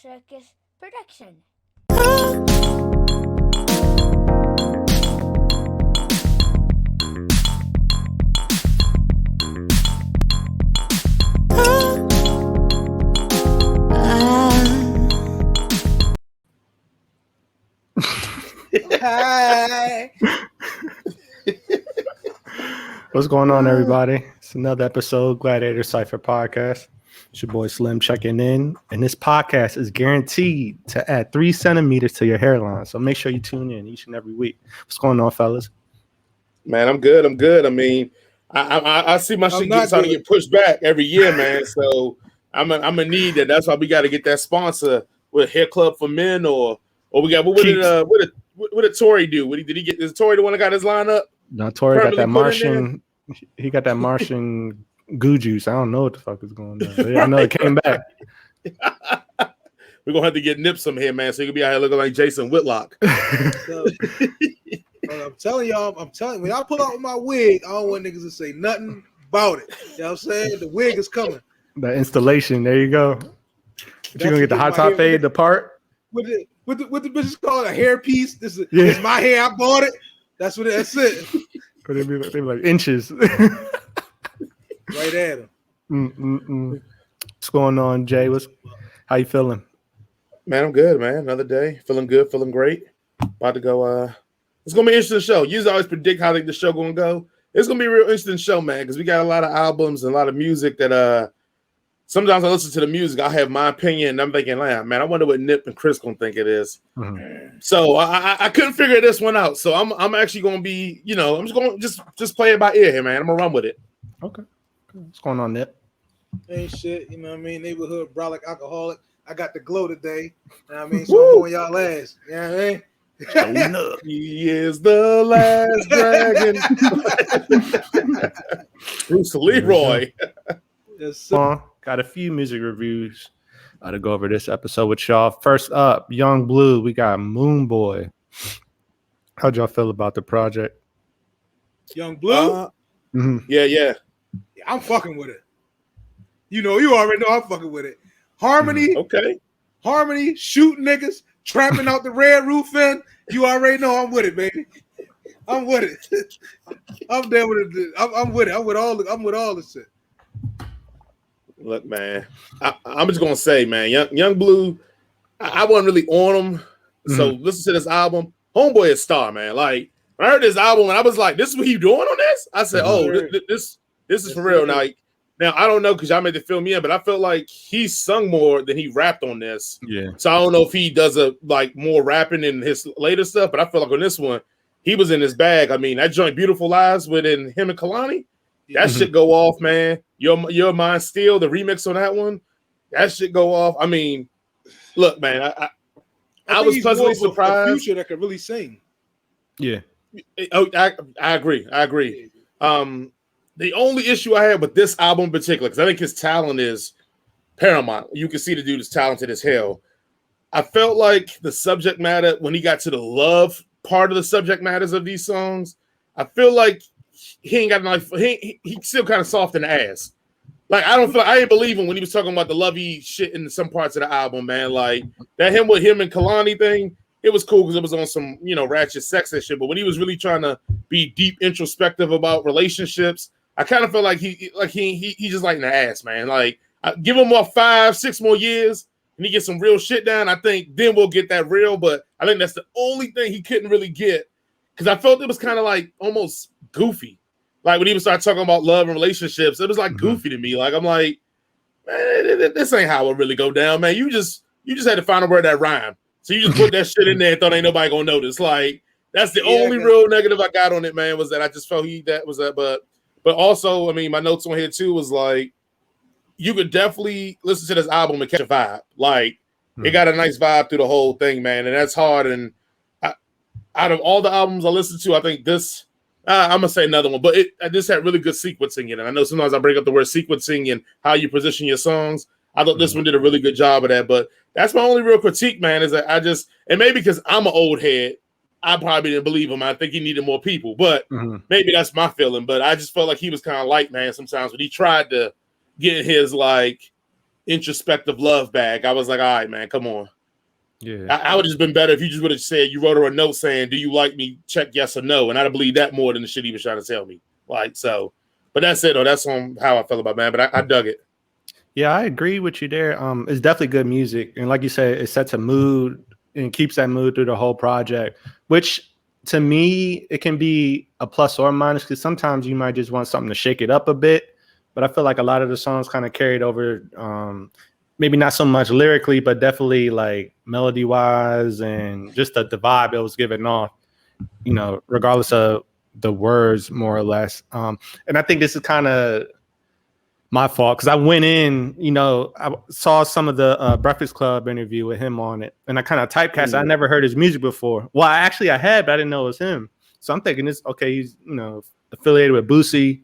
Circus production. Hi. What's going on, everybody? It's another episode, Gladiator Cypher Podcast. It's your boy Slim checking in, and this podcast is guaranteed to add 3 centimeters to your hairline. So make sure you tune in each and every week. What's going on, fellas? Man, I'm good. I mean, I see my shit starting to get pushed back every year, man. So I'm a need that. That's why we got to get that sponsor with Hair Club for Men, or we got what did Tory do? Did he get? Is Tory the one that got his line up? No, Tory got that Martian. He got that Martian goo juice. I don't know what the fuck is going on. But yeah, I know it came back. We're gonna have to get Nip some here, man, so you can be out here looking like Jason Whitlock. So, I'm telling y'all, when I pull out my wig, I don't want niggas to say nothing about it. You know what I'm saying? The wig is coming. The installation, there you go. You're gonna get the hot top fade, the part? What the bitches call it, a hair piece. This is my hair, I bought it. That's it. But they be like inches. Right at him. What's going on, Jay? How you feeling? Man, I'm good, man. Another day. Feeling good, feeling great. About to go it's gonna be an interesting show. You always predict how the show gonna go. It's gonna be a real interesting show, man, because we got a lot of albums and a lot of music that sometimes I listen to the music, I have my opinion, and I'm thinking, man, I wonder what Nip and Chris gonna think it is. Mm-hmm. So I couldn't figure this one out. So I'm actually gonna be, I'm just gonna just play it by ear here, man. I'm gonna run with it. Okay. What's going on, Nip? Ain't shit, you know what I mean? Neighborhood brolic alcoholic. I got the glow today. You know what I mean? So I'm on y'all ass. You know what I mean? He is the last dragon. Bruce Leroy. Yes, got a few music reviews to go over this episode with y'all. First up, Yung Bleu. We got Moon Boy. How'd y'all feel about the project? Yung Bleu? Yeah. I'm fucking with it. You already know I'm fucking with it. Harmony. Okay. Harmony, shooting niggas, trapping out the red roof in. You already know I'm with it, baby. I'm with it. I'm there with it. I'm with it. I'm with all the shit. Look, man, I'm just gonna say, man, Yung Bleu, I wasn't really on him. So listen to this album. Homeboy is a star, man. Like when I heard this album, and I was like, "This is what he doing on this?" I said, this is for real." Now I don't know because y'all made it fill me in, but I felt like he sung more than he rapped on this. Yeah. So I don't know if he does more rapping in his later stuff, but I feel like on this one, he was in his bag. I mean, that joint "Beautiful Lies" within him and Kalani. That shit go off, man. Your Mind Still, the remix on that one, that shit go off. I mean, look, man, I was pleasantly surprised. A Future that could really sing. Yeah. I agree. The only issue I had with this album in particular, because I think his talent is paramount. You can see the dude is talented as hell. I felt like the subject matter, when he got to the love part of the subject matters of these songs, I feel like he ain't got enough. He's still kind of soft in the ass. Like I ain't believe him when he was talking about the lovey shit in some parts of the album, man. Like that him and Kalani thing, it was cool because it was on some ratchet sex and shit. But when he was really trying to be deep introspective about relationships, I kind of felt like he just like in the ass, man. Like give him 5-6 more years and he gets some real shit down. I think then we'll get that real. But I think that's the only thing he couldn't really get because I felt it was kind of like almost goofy. Like when he would start talking about love and relationships, it was like goofy to me. Like I'm like, man, this ain't how it really go down, man. You just had to find a word that rhyme. So you just put that shit in there and thought ain't nobody gonna notice. Like that's the only real negative I got on it, man, was that I just felt but also, I mean, my notes on here too was like, you could definitely listen to this album and catch a vibe. Like it got a nice vibe through the whole thing, man, and that's hard. And out of all the albums I listened to, I think this. I'm gonna say another one, but this had really good sequencing in it. I know sometimes I bring up the word sequencing and how you position your songs. I thought this one did a really good job of that, but that's my only real critique, man, is that and maybe because I'm an old head, I probably didn't believe him. I think he needed more people, but maybe that's my feeling. But I just felt like he was kind of light, man, sometimes when he tried to get his introspective love bag. I was like, all right, man, come on. Yeah. I would have just been better if you just would have said, you wrote her a note saying, do you like me? Check yes or no. And I'd have believed that more than the shit he was trying to tell me. Like, so, but that's it, though. That's on how I felt about man. But I dug it. Yeah, I agree with you there. It's definitely good music. And like you said, it sets a mood and keeps that mood through the whole project, which to me, it can be a plus or a minus because sometimes you might just want something to shake it up a bit. But I feel like a lot of the songs kind of carried over, maybe not so much lyrically, but definitely like melody wise and just the vibe it was giving off, you know, regardless of the words more or less. And I think this is kind of my fault because I went in, you know, I saw some of the Breakfast Club interview with him on it, and I kind of typecast. I never heard his music before. Well, I had, but I didn't know it was him. So I'm thinking this, okay, he's, you know, affiliated with Boosie.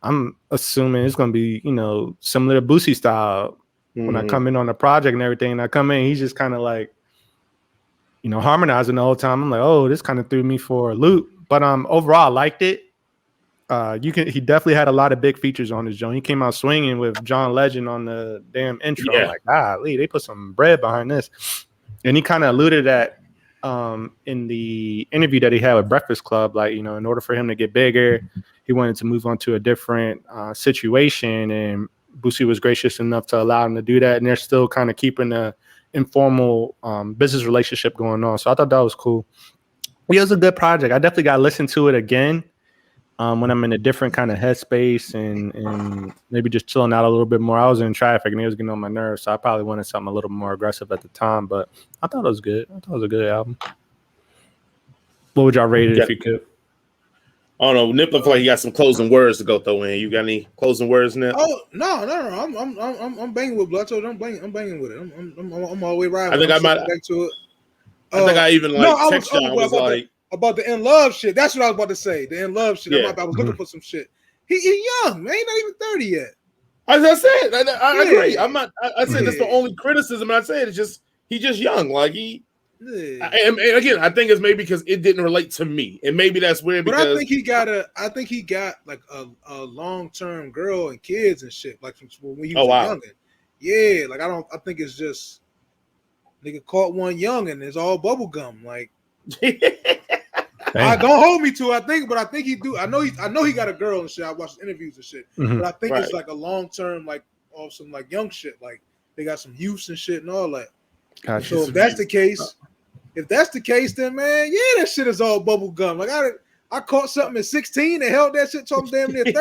I'm assuming it's gonna be, you know, similar to Boosie style. When I come in on the project and everything, and I come in, he's just kind of like, you know, harmonizing the whole time. I'm like, oh, this kind of threw me for a loop. But overall, I liked it. He definitely had a lot of big features on his joint. He came out swinging with John Legend on the damn intro. Yeah. I'm like, golly, they put some bread behind this. And he kind of alluded that in the interview that he had with Breakfast Club, like, you know, in order for him to get bigger, he wanted to move on to a different situation, and Boosie was gracious enough to allow him to do that. And they're still kind of keeping a informal business relationship going on. So I thought that was cool. It was a good project. I definitely got to listen to it again when I'm in a different kind of headspace and maybe just chilling out a little bit more. I was in traffic and it was getting on my nerves, so I probably wanted something a little more aggressive at the time. But I thought it was good. I thought it was a good album. What would y'all rate it if you could? I don't know. Nip looked like he got some closing words to go throw in. You got any closing words, Nip? Oh no. I'm banging with Blood. I'm banging with it. I'm all the way riding. I think I might back to it. I think I even like text y'all. I was like about the in love shit. That's what I was about to say. The in love shit. Yeah. I was looking for some shit. He young, man. He's not even 30 yet. As I said, I agree. I'm not. I said that's the only criticism I said. It's just he's just young. Like he. Yeah. And again, I think it's maybe because it didn't relate to me, and maybe that's weird. But I think he got like a long-term girl and kids and shit. Like when he was youngin'. Yeah, like I think it's just nigga caught one young and it's all bubble gum. Like I don't hold me to. I think he do. I know he got a girl and shit. I watched interviews and shit. But I think it's like a long-term, like of some like young shit. Like they got some youths and shit and all that. Gotcha. So if that's the case, then man, yeah, that shit is all bubble gum. Like I caught something at 16 and held that shit till I'm damn near 30.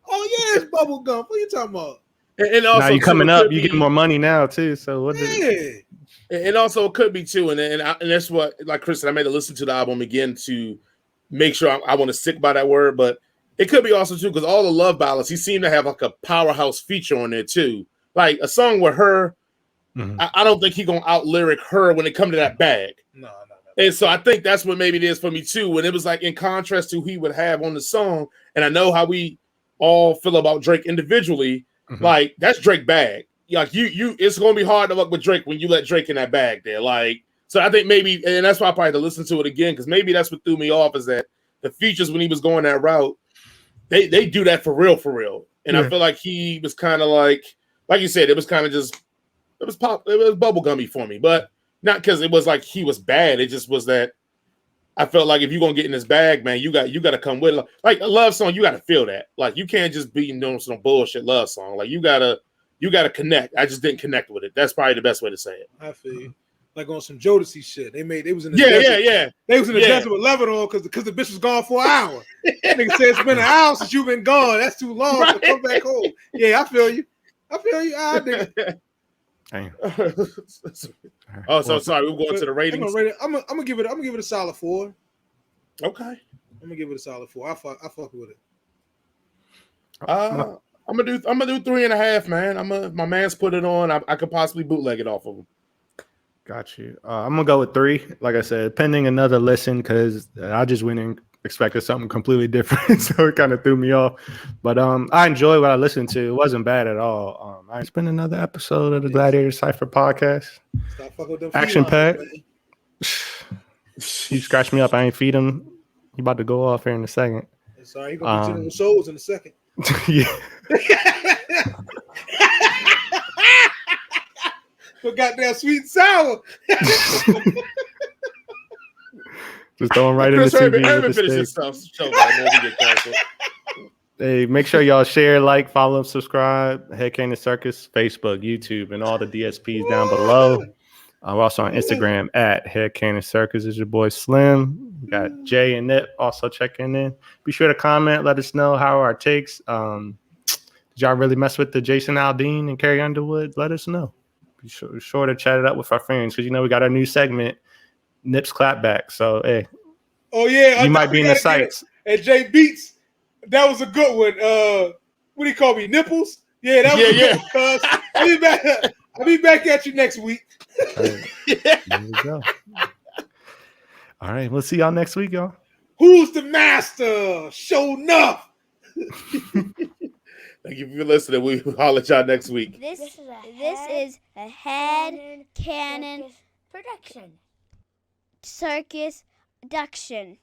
Oh yeah, it's bubble gum. What are you talking about? And also, now you coming up, you get more money now too. So what? And also it could be too, and that's what, like Chris said, I made to listen to the album again to make sure I want to stick by that word. But it could be also too because all the love ballads, he seemed to have like a powerhouse feature on there too, like a song with her. I don't think he gonna out lyric her when it come to that bag. No. And so I think that's what maybe it is for me too. When it was like in contrast to who he would have on the song, and I know how we all feel about Drake individually. Like that's Drake bag. Like you, it's gonna be hard to work with Drake when you let Drake in that bag there. Like so, I think maybe, and that's why I probably had to listen to it again because maybe that's what threw me off is that the features when he was going that route, they do that for real. And I feel like he was kind of like you said, it was kind of just. It was bubblegummy for me, but not because it was like he was bad. It just was that I felt like if you're gonna get in this bag, man, you got to come with it. Like a love song. You got to feel that. Like you can't just be doing some bullshit love song. Like you gotta connect. I just didn't connect with it. That's probably the best way to say it. I feel you. Like on some Jodeci shit. They was in the desert. They was in the desert with Lebanon because the bitch was gone for an hour. Nigga said it's been an hour since you've been gone. That's too long. So come back home. Yeah, I feel you. Nigga. Oh, so sorry. We're going to the ratings. I'm gonna give it a solid 4. Okay. I'm gonna give it a solid 4. I fuck with it. I'm gonna do 3.5, man. My man's put it on. I could possibly bootleg it off of him. Got you. I'm gonna go with 3. Like I said, pending another listen because I just went and expected something completely different, so it kind of threw me off. But I enjoyed what I listened to. It wasn't bad at all. It's been another episode of the Gladiator Cypher podcast. Stop fucking with them action packed. You scratched me up. I ain't feed him. He about to go off here in a second. Sorry, he gonna be General Souls in a second. Yeah. So goddamn sweet and sour. Just throwing right in the CV with the steak. Stuff. Show man, we get canceled. Hey, make sure y'all share, like, follow, subscribe. Head Cannon Circus, Facebook, YouTube, and all the DSPs down below. I'm also on Instagram at Head Cannon Circus. Is your boy Slim. We got Jay and Nip also checking in. Be sure to comment. Let us know how our takes. Did y'all really mess with the Jason Aldean and Carrie Underwood? Let us know. Be sure to chat it up with our friends because we got our new segment, Nip's Clapback. So hey, oh yeah, you might be in the sights. And Jay Beats, that was a good one. What do you call me? Nipples? Yeah, that was a good one. I'll be back at you next week. Right. There we go. All right, we'll see y'all next week, y'all. Who's the master? Show enough. Thank you for listening. We'll holler at y'all next week. This is a Head Cannon Production. Circus production.